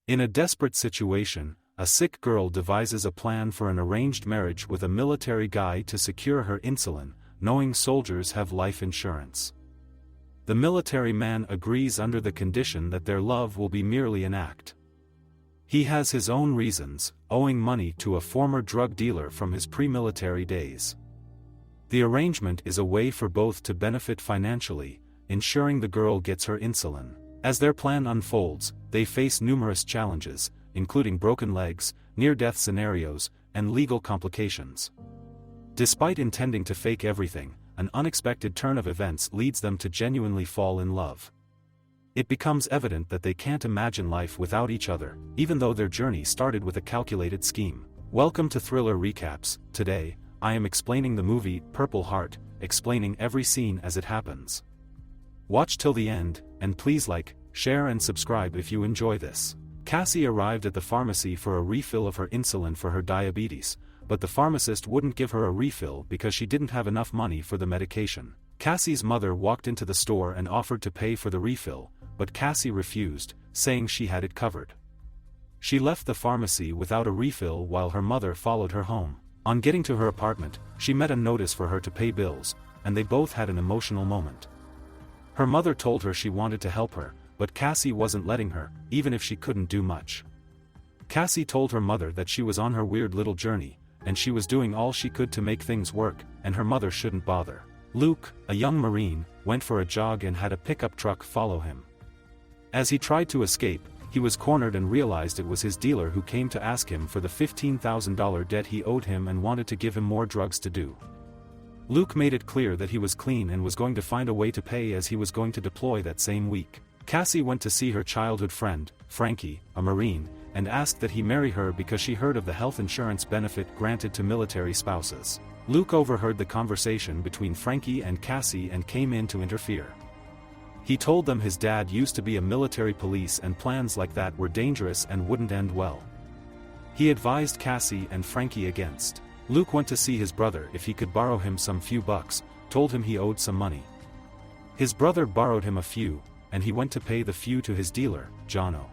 In a desperate situation, a sick girl devises a plan for an arranged marriage with a military guy to secure her insulin, knowing soldiers have life insurance. The military man agrees under the condition that their love will be merely an act. He has his own reasons, owing money to a former drug dealer from his pre-military days. The arrangement is a way for both to benefit financially, ensuring the girl gets her insulin. As their plan unfolds, they face numerous challenges, including broken legs, near-death scenarios, and legal complications. Despite intending to fake everything, an unexpected turn of events leads them to genuinely fall in love. It becomes evident that they can't imagine life without each other, even though their journey started with a calculated scheme. Welcome to Thriller Recaps. Today, I am explaining the movie Purple Heart, explaining every scene as it happens. Watch till the end, and please like, share and subscribe if you enjoy this. Cassie arrived at the pharmacy for a refill of her insulin for her diabetes, but the pharmacist wouldn't give her a refill because she didn't have enough money for the medication. Cassie's mother walked into the store and offered to pay for the refill, but Cassie refused, saying she had it covered. She left the pharmacy without a refill while her mother followed her home. On getting to her apartment, she met a notice for her to pay bills, and they both had an emotional moment. Her mother told her she wanted to help her, but Cassie wasn't letting her, even if she couldn't do much. Cassie told her mother that she was on her weird little journey, and she was doing all she could to make things work, and her mother shouldn't bother. Luke, a young Marine, went for a jog and had a pickup truck follow him. As he tried to escape, he was cornered and realized it was his dealer who came to ask him for the $15,000 debt he owed him and wanted to give him more drugs to do. Luke made it clear that he was clean and was going to find a way to pay as he was going to deploy that same week. Cassie went to see her childhood friend, Frankie, a Marine, and asked that he marry her because she heard of the health insurance benefit granted to military spouses. Luke overheard the conversation between Frankie and Cassie and came in to interfere. He told them his dad used to be a military police and plans like that were dangerous and wouldn't end well. He advised Cassie and Frankie against. Luke went to see his brother if he could borrow him some few bucks, told him he owed some money. His brother borrowed him a few, and he went to pay the few to his dealer, Jono.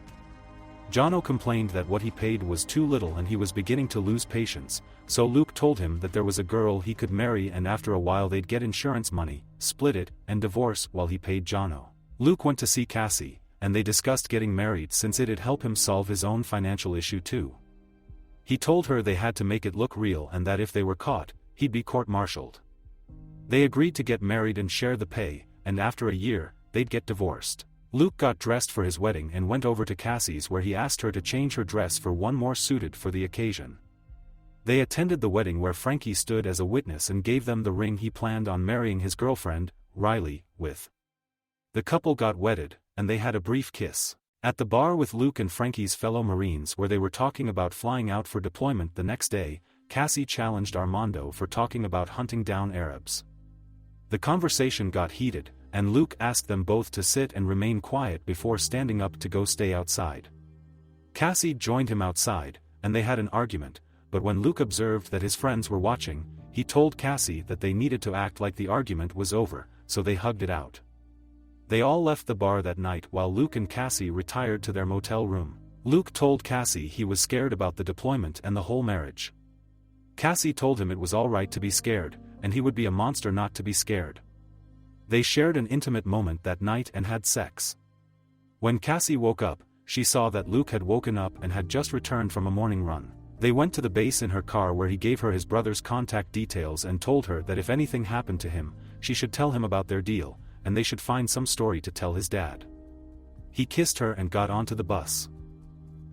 Jono complained that what he paid was too little and he was beginning to lose patience, so Luke told him that there was a girl he could marry and after a while they'd get insurance money, split it, and divorce while he paid Jono. Luke went to see Cassie, and they discussed getting married since it'd help him solve his own financial issue too. He told her they had to make it look real and that if they were caught, he'd be court-martialed. They agreed to get married and share the pay, and after a year, they'd get divorced. Luke got dressed for his wedding and went over to Cassie's where he asked her to change her dress for one more suited for the occasion. They attended the wedding where Frankie stood as a witness and gave them the ring he planned on marrying his girlfriend, Riley, with. The couple got wedded, and they had a brief kiss. At the bar with Luke and Frankie's fellow Marines where they were talking about flying out for deployment the next day, Cassie challenged Armando for talking about hunting down Arabs. The conversation got heated, and Luke asked them both to sit and remain quiet before standing up to go stay outside. Cassie joined him outside, and they had an argument, but when Luke observed that his friends were watching, he told Cassie that they needed to act like the argument was over, so they hugged it out. They all left the bar that night while Luke and Cassie retired to their motel room. Luke told Cassie he was scared about the deployment and the whole marriage. Cassie told him it was alright to be scared, and he would be a monster not to be scared. They shared an intimate moment that night and had sex. When Cassie woke up, she saw that Luke had woken up and had just returned from a morning run. They went to the base in her car where he gave her his brother's contact details and told her that if anything happened to him, she should tell him about their deal, and they should find some story to tell his dad. He kissed her and got onto the bus.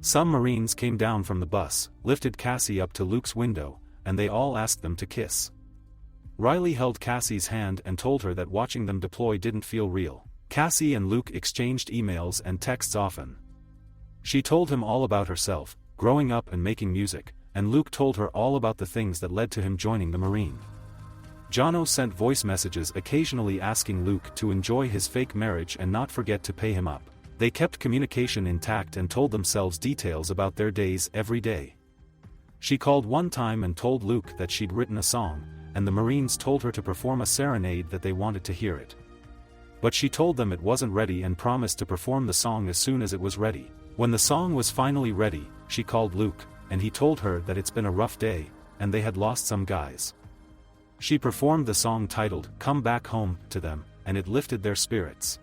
Some Marines came down from the bus, lifted Cassie up to Luke's window, and they all asked them to kiss. Riley held Cassie's hand and told her that watching them deploy didn't feel real. Cassie and Luke exchanged emails and texts often. She told him all about herself, growing up and making music, and Luke told her all about the things that led to him joining the Marine. Jono sent voice messages occasionally asking Luke to enjoy his fake marriage and not forget to pay him up. They kept communication intact and told themselves details about their days every day. She called one time and told Luke that she'd written a song, and the Marines told her to perform a serenade that they wanted to hear it. But she told them it wasn't ready and promised to perform the song as soon as it was ready. When the song was finally ready, she called Luke, and he told her that it's been a rough day, and they had lost some guys. She performed the song titled "Come Back Home" to them, and it lifted their spirits.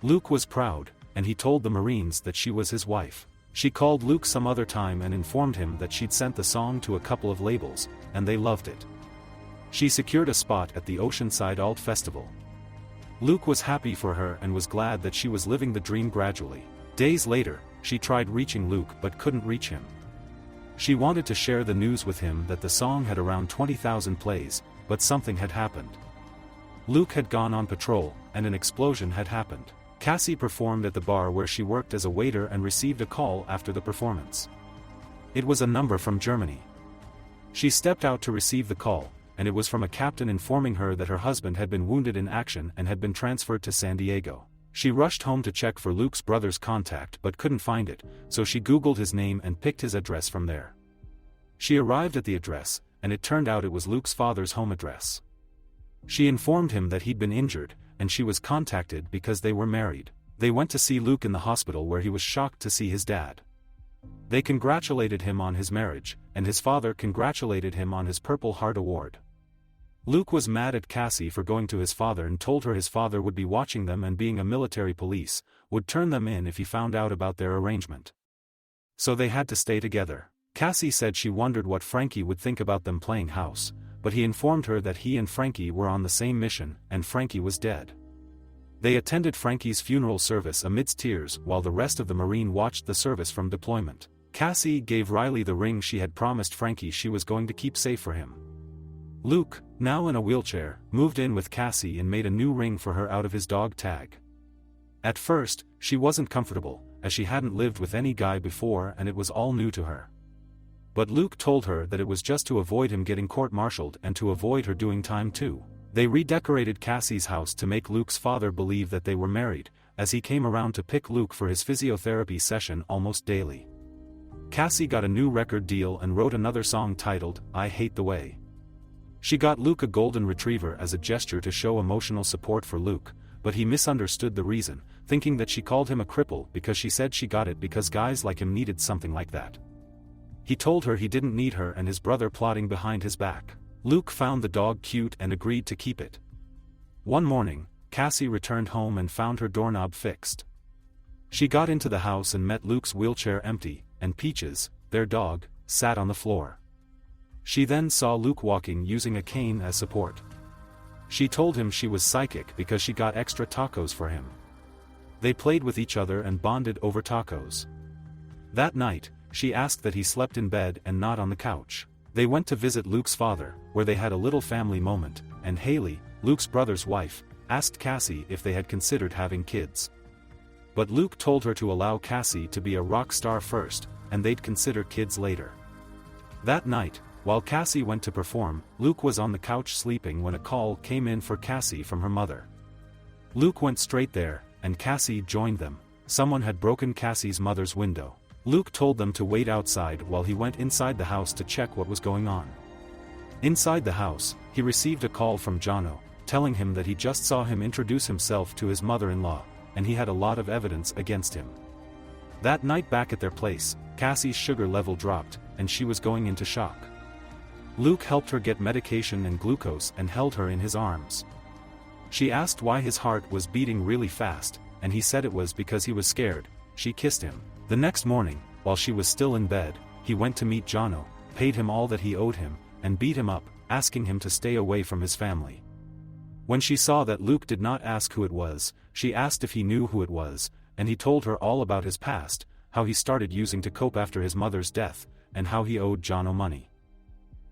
Luke was proud, and he told the Marines that she was his wife. She called Luke some other time and informed him that she'd sent the song to a couple of labels, and they loved it. She secured a spot at the Oceanside Alt Festival. Luke was happy for her and was glad that she was living the dream gradually. Days later, she tried reaching Luke but couldn't reach him. She wanted to share the news with him that the song had around 20,000 plays, but something had happened. Luke had gone on patrol, and an explosion had happened. Cassie performed at the bar where she worked as a waiter and received a call after the performance. It was a number from Germany. She stepped out to receive the call, and it was from a captain informing her that her husband had been wounded in action and had been transferred to San Diego. She rushed home to check for Luke's brother's contact but couldn't find it, so she Googled his name and picked his address from there. She arrived at the address, and it turned out it was Luke's father's home address. She informed him that he'd been injured, and she was contacted because they were married. They went to see Luke in the hospital where he was shocked to see his dad. They congratulated him on his marriage, and his father congratulated him on his Purple Heart Award. Luke was mad at Cassie for going to his father and told her his father would be watching them and being a military police, would turn them in if he found out about their arrangement. So they had to stay together. Cassie said she wondered what Frankie would think about them playing house, but he informed her that he and Frankie were on the same mission and Frankie was dead. They attended Frankie's funeral service amidst tears while the rest of the Marine watched the service from deployment. Cassie gave Riley the ring she had promised Frankie she was going to keep safe for him. Luke, now in a wheelchair, moved in with Cassie and made a new ring for her out of his dog Tag. At first, she wasn't comfortable, as she hadn't lived with any guy before and it was all new to her. But Luke told her that it was just to avoid him getting court-martialed and to avoid her doing time too. They redecorated Cassie's house to make Luke's father believe that they were married, as he came around to pick Luke for his physiotherapy session almost daily. Cassie got a new record deal and wrote another song titled, "I Hate the Way." She got Luke a golden retriever as a gesture to show emotional support for Luke, but he misunderstood the reason, thinking that she called him a cripple because she said she got it because guys like him needed something like that. He told her he didn't need her and his brother plotting behind his back. Luke found the dog cute and agreed to keep it. One morning, Cassie returned home and found her doorknob fixed. She got into the house and met Luke's wheelchair empty, and Peaches, their dog, sat on the floor. She then saw Luke walking using a cane as support. She told him she was psychic because she got extra tacos for him. They played with each other and bonded over tacos. That night, she asked that he slept in bed and not on the couch. They went to visit Luke's father, where they had a little family moment, and Haley, Luke's brother's wife, asked Cassie if they had considered having kids. But Luke told her to allow Cassie to be a rock star first, and they'd consider kids later. That night, while Cassie went to perform, Luke was on the couch sleeping when a call came in for Cassie from her mother. Luke went straight there, and Cassie joined them. Someone had broken Cassie's mother's window. Luke told them to wait outside while he went inside the house to check what was going on. Inside the house, he received a call from Jono, telling him that he just saw him introduce himself to his mother-in-law, and he had a lot of evidence against him. That night back at their place, Cassie's sugar level dropped, and she was going into shock. Luke helped her get medication and glucose and held her in his arms. She asked why his heart was beating really fast, and he said it was because he was scared. She kissed him. The next morning, while she was still in bed, he went to meet Jono, paid him all that he owed him, and beat him up, asking him to stay away from his family. When she saw that Luke did not ask who it was, she asked if he knew who it was, and he told her all about his past, how he started using to cope after his mother's death, and how he owed Jono money.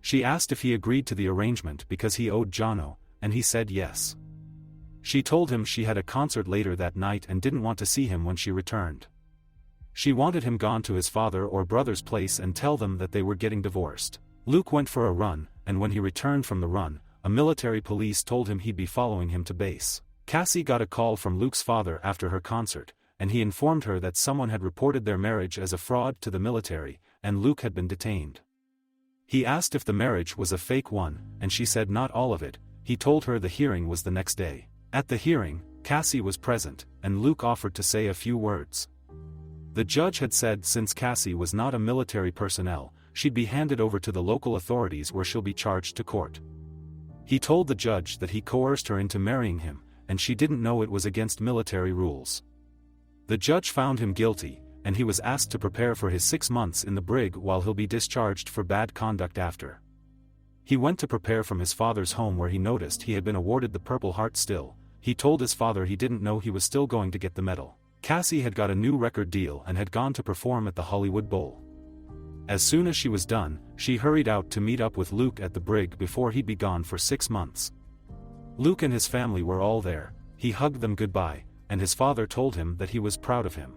She asked if he agreed to the arrangement because he owed Jono, and he said yes. She told him she had a concert later that night and didn't want to see him when she returned. She wanted him gone to his father or brother's place and tell them that they were getting divorced. Luke went for a run, and when he returned from the run, a military police told him he'd be following him to base. Cassie got a call from Luke's father after her concert, and he informed her that someone had reported their marriage as a fraud to the military, and Luke had been detained. He asked if the marriage was a fake one, and she said not all of it. He told her the hearing was the next day. At the hearing, Cassie was present, and Luke offered to say a few words. The judge had said since Cassie was not a military personnel, she'd be handed over to the local authorities where she'll be charged to court. He told the judge that he coerced her into marrying him, and she didn't know it was against military rules. The judge found him guilty, and he was asked to prepare for his 6 months in the brig while he'll be discharged for bad conduct after. He went to prepare from his father's home where he noticed he had been awarded the Purple Heart still. He told his father he didn't know he was still going to get the medal. Cassie had got a new record deal and had gone to perform at the Hollywood Bowl. As soon as she was done, she hurried out to meet up with Luke at the brig before he'd be gone for 6 months. Luke and his family were all there. He hugged them goodbye, and his father told him that he was proud of him.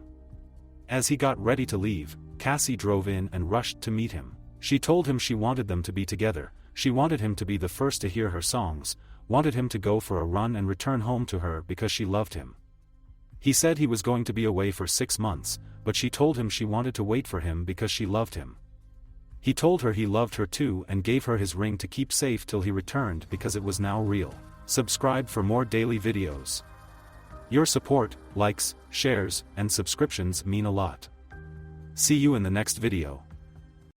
As he got ready to leave, Cassie drove in and rushed to meet him. She told him she wanted them to be together, she wanted him to be the first to hear her songs, wanted him to go for a run and return home to her because she loved him. He said he was going to be away for 6 months, but she told him she wanted to wait for him because she loved him. He told her he loved her too and gave her his ring to keep safe till he returned because it was now real. Subscribe for more daily videos. Your support, likes, shares, and subscriptions mean a lot. See you in the next video.